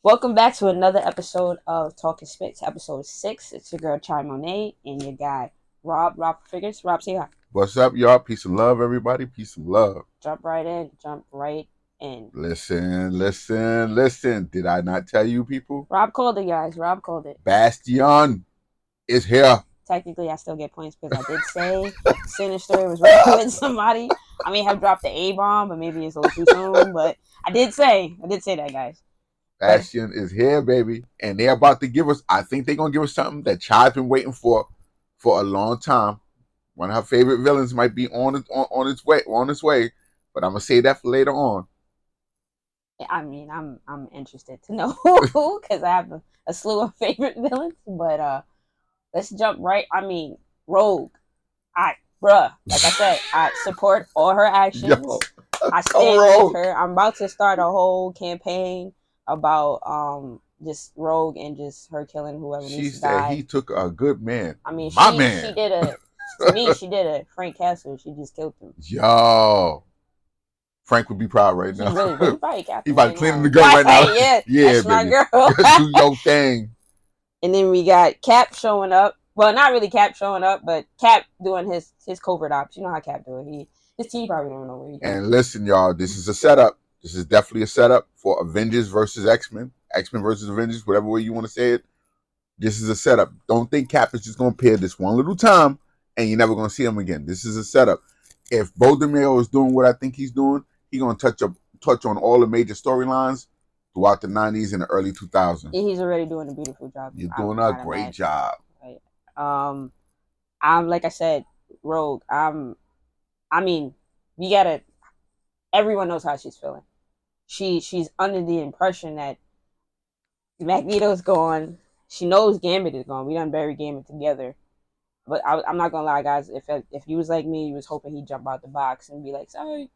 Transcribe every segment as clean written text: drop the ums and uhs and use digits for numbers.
Welcome back to another episode of Talking Smiths, episode 6. It's your girl, Chai Monet, and your guy, Rob Figures. Rob, say hi. What's up, y'all? Peace and love, everybody. Peace and love. Jump right in. Jump right in. Listen. Did I not tell you, people? Rob called it, guys. Rob called it. Bastion is here. Technically, I still get points because I did say Sinister was working with somebody. I may have dropped the A-bomb, but maybe it's a little too soon. But I did say that, guys. Bastion is here, baby. And they're about to give us, I think they're going to give us something that Chai's been waiting for a long time. One of her favorite villains might be on its way. But I'm going to say that for later on. I mean, I'm interested to know because I have a slew of favorite villains. But let's jump right. I mean, Rogue. Like I said, I support all her actions. Yo, I stand with her. I'm about to start a whole campaign about just Rogue and just her killing whoever She needs to said die. he took a good man. I mean, My man. she did a to me. She did a Frank Castle. She just killed him. Yo. Frank would be proud right now. Really probably he probably cleaning the gun right now. Yeah, that's my girl. Do your thing. And then we got Cap showing up. Well, not really Cap showing up, but Cap doing his covert ops. You know how Cap do it. His team probably don't know where he's And listen, y'all, this is a setup. This is definitely a setup for Avengers versus X-Men. X-Men versus Avengers, whatever way you want to say it. This is a setup. Don't think Cap is just going to appear this one little time and you're never going to see him again. This is a setup. If Bodemir is doing what I think he's doing, he's going to touch on all the major storylines throughout the 90s and the early 2000s. He's already doing a beautiful job. You're doing a great job. Right. I'm like I said, Rogue. I mean, we gotta. Everyone knows how she's feeling. She's under the impression that Magneto's gone. She knows Gambit is gone. We done buried Gambit together. But I'm not gonna lie, guys. If you was like me, you was hoping he'd jump out the box and be like, "Sorry,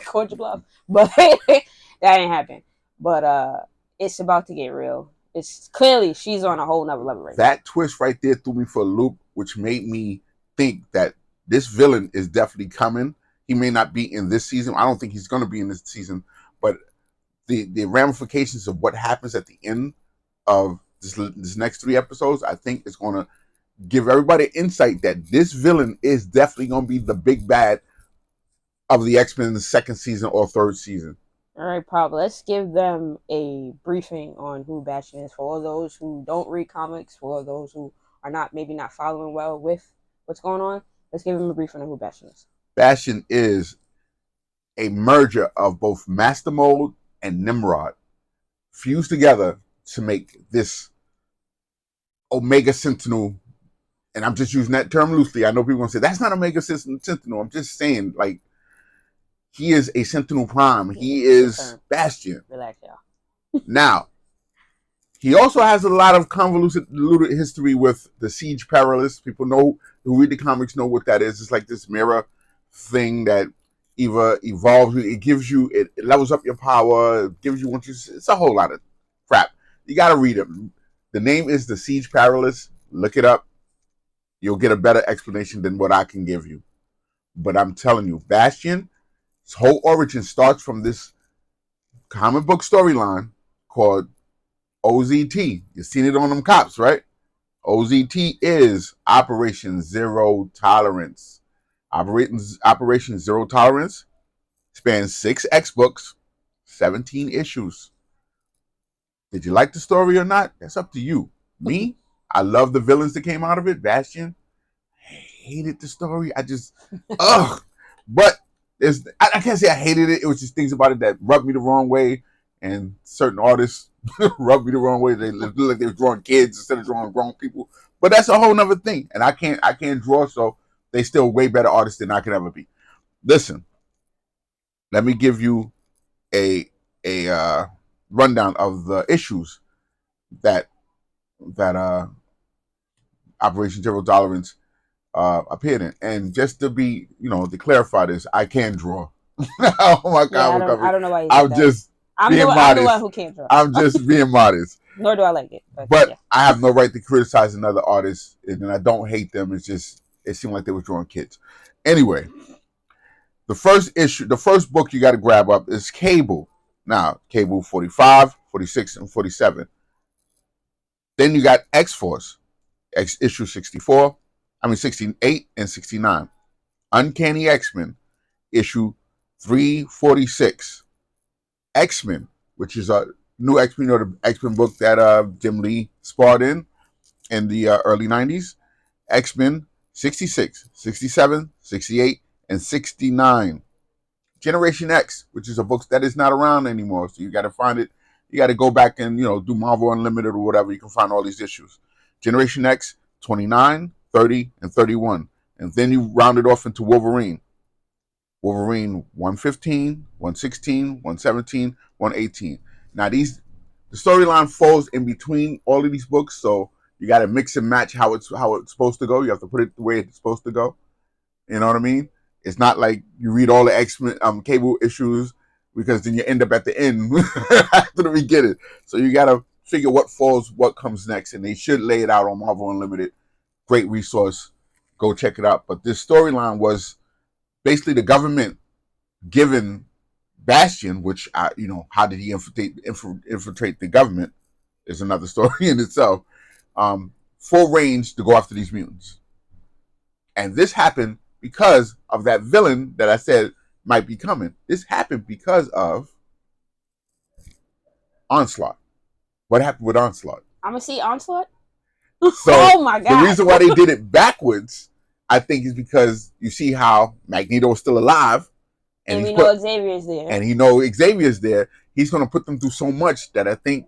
caught your bluff," but that ain't happen. But it's about to get real. It's clearly she's on a whole nother level right now. That twist right there threw me for a loop, which made me think that this villain is definitely coming. He may not be in this season. I don't think he's going to be in this season, but the ramifications of what happens at the end of this next 3 episodes, I think is going to give everybody insight that this villain is definitely going to be the big bad of the X-Men in the 2nd season or 3rd season. All right, Pablo, let's give them a briefing on who Bastion is for all those who don't read comics, for those who are maybe not following well with what's going on. Let's give them a briefing on who Bastion is. Bastion is a merger of both Master Mold and Nimrod fused together to make this Omega Sentinel. And I'm just using that term loosely. I know people are going to say, that's not Omega Sentinel. I'm just saying, like, he is a Sentinel Prime. He is Bastion. Relax, y'all. Now, he also has a lot of convoluted history with the Siege Perilous. People know who read the comics know what that is. It's like this mirror thing that either evolves, it levels up your power, it gives you it's a whole lot of crap. You got to read it. The name is the Siege Perilous. Look it up. You'll get a better explanation than what I can give you. But I'm telling you, Bastion, his whole origin starts from this comic book storyline called OZT. You've seen it on them cops, right? OZT is Operation Zero Tolerance. Operation Zero Tolerance spans 6 X books, 17 issues. Did you like the story or not? That's up to you. Me, I love the villains that came out of it. Bastion, I hated the story. I just, ugh. But I can't say I hated it. It was just things about it that rubbed me the wrong way. And certain artists rubbed me the wrong way. They looked like they were drawing kids instead of drawing grown people. But that's a whole nother thing. And I can't draw, so they still way better artists than I could ever be. Listen, let me give you a rundown of the issues that Operation Zero Tolerance appeared in. And just to be, to clarify this, I can draw. Oh my God! Yeah, I don't know why. I'm the one who can't draw. I'm just being modest. Nor do I like it. But yeah. I have no right to criticize another artist, and I don't hate them. It's just it seemed like they were drawing kids. Anyway, the first book you got to grab up is Cable. Now, Cable 45 46, and 47. Then you got X-Force, issue 64, 68 and 69. Uncanny X-Men, issue 346. X-Men, which is a new X-Men, the X-Men book that Jim Lee sparred in the early 90s. X-Men 66, 67, 68, and 69. Generation X, which is a book that is not around anymore, so you got to find it. You got to go back and do Marvel Unlimited or whatever. You can find all these issues. Generation X 29, 30, and 31, and then you round it off into Wolverine. Wolverine 115, 116, 117, 118. Now the storyline falls in between all of these books, so you got to mix and match how it's supposed to go. You have to put it the way it's supposed to go. You know what I mean? It's not like you read all the X-Men cable issues, because then you end up at the end after the beginning. So you got to figure what falls, what comes next, and they should lay it out on Marvel Unlimited. Great resource. Go check it out. But this storyline was basically the government given Bastion, which how did he infiltrate the government is another story in itself. Full range to go after these mutants, and this happened because of that villain that I said might be coming. This happened because of Onslaught. What happened with Onslaught? I'm gonna see Onslaught. So oh my god! The reason why they did it backwards, I think, is because you see how Magneto is still alive, and we know Xavier's there, and Xavier's there. He's going to put them through so much that I think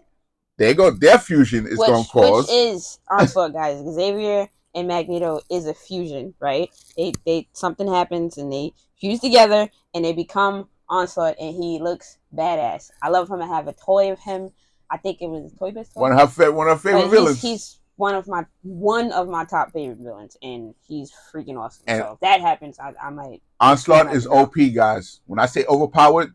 their fusion is going to cause. Which is Onslaught, guys. Xavier and Magneto is a fusion, right? They something happens and they fuse together and they become Onslaught, and he looks badass. I love him. I have a toy of him. I think it was Toy Biz toy. One of her favorite villains. He's one of my top favorite villains, and he's freaking awesome. And so if that happens, I might. Onslaught is OP, guys. When I say overpowered,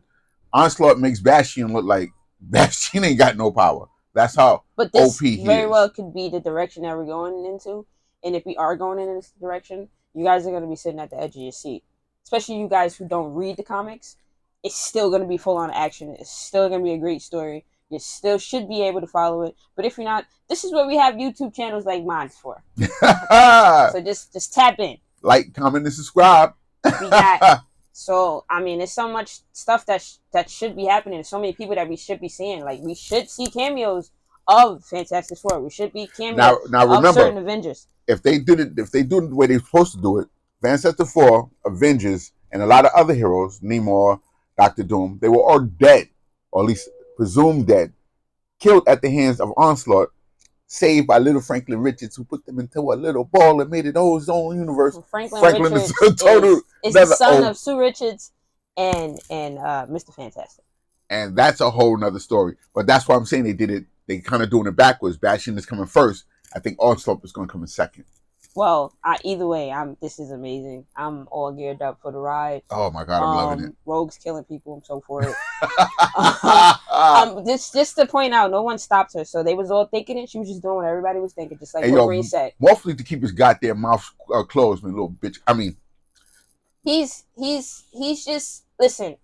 Onslaught makes Bastion look like Bastion ain't got no power. That's how but this OP he very is. well could be the direction that we're going into. And if we are going in this direction, you guys are going to be sitting at the edge of your seat. Especially you guys who don't read the comics. It's still going to be full on action. It's still going to be a great story. You still should be able to follow it. But if you're not, this is what we have YouTube channels like mine for. So just tap in. Like, comment, and subscribe. We got, so, I mean, there's so much stuff that should be happening. There's so many people that we should be seeing. Like, we should see cameos of Fantastic Four. We should be cameos now remember, of certain Avengers. If they do it the way they're supposed to do it, Fantastic Four, Avengers, and a lot of other heroes, Namor, Doctor Doom, they were all dead, or at least presumed dead, killed at the hands of Onslaught, saved by little Franklin Richards, who put them into a little ball and made it his own universe. Well, Franklin Richards is the son of Sue Richards and Mr. Fantastic. And that's a whole nother story. But that's why I'm saying they did it. They kind of doing it backwards. Bastion is coming first. I think Onslaught is going to come in second. Well, either way, this is amazing. I'm all geared up for the ride. Oh my god, I'm loving it. Rogue's killing people. I'm so for it. Just to point out, no one stopped her, so they was all thinking it. She was just doing what everybody was thinking, just like Wolverine said. Wolverine to keep his goddamn mouth closed, man, little bitch. I mean, he's just, listen.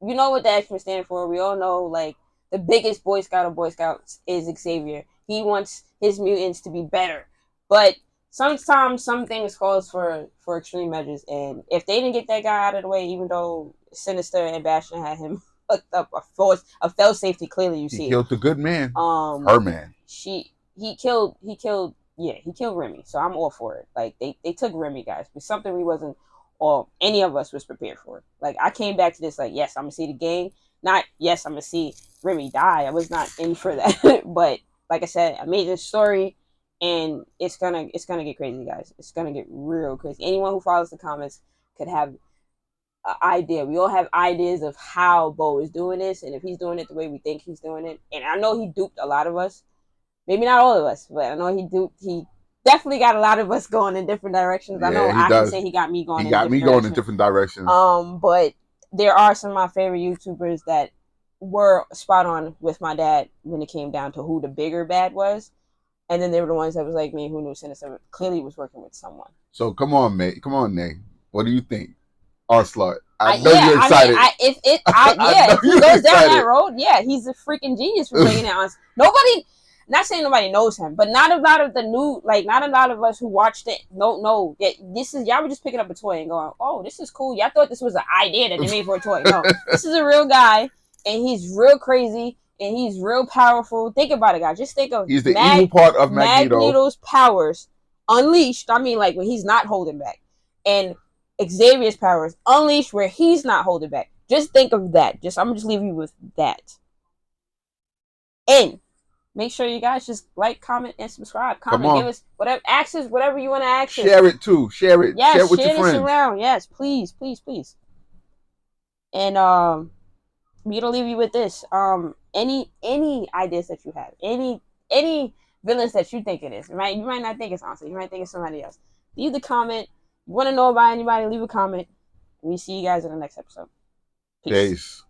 You know what the X-Men stand for. We all know, like, the biggest Boy Scout of Boy Scouts is Xavier. He wants his mutants to be better, but sometimes some things calls for extreme measures, and if they didn't get that guy out of the way, even though Sinister and Bastion had him hooked up a fail safety, clearly you see he killed the good man. Her man. He killed Remy, so I'm all for it. Like they took Remy, guys, but something we wasn't, or any of us was prepared for. Like I came back to this like, yes, I'm gonna see the gang, not yes, I'm gonna see Remy die. I was not in for that. But like I said, amazing story. And it's gonna get crazy, guys. It's gonna get real crazy. Anyone who follows the comments could have an idea. We all have ideas of how Bo is doing this, and if he's doing it the way we think he's doing it. And I know he duped a lot of us. Maybe not all of us, but I know he definitely got a lot of us going in different directions. Yeah, I know I can say he got me going. He got me going in different directions. But there are some of my favorite YouTubers that were spot on with my dad when it came down to who the bigger bad was. And then they were the ones that was like me who knew Sinister clearly was working with someone. So come on, mate. Come on, Nate. What do you think? Onslaught. I know Yeah, you're I mean, excited. I know if he you're goes down that excited. road, yeah, he's a freaking genius for bringing it on. Nobody, not saying nobody knows him, but not a lot of the new, like, not a lot of us who watched it don't know that this is, y'all were just picking up a toy and going, oh, this is cool. Y'all thought this was an idea that they made for a toy. No, this is a real guy, and he's real crazy, and he's real powerful. Think about it, guys. Just think of He's the evil part of Magneto. Magneto's powers unleashed. I mean, like, when he's not holding back. And Xavier's powers unleashed where he's not holding back. Just think of that. I'm just leave you with that. And make sure you guys just like, comment, and subscribe. Come Comment, give on. us whatever access, whatever you want to access. Share it too. Share it. Share Yes, it with your share this friends. around. Yes, please, please, please. And we're gonna leave you with this. Any ideas that you have, any villains that you think it is. Right? You might not think it's Ansel. You might think it's somebody else. Leave the comment. You want to know about anybody? Leave a comment. And we see you guys in the next episode. Peace. Peace.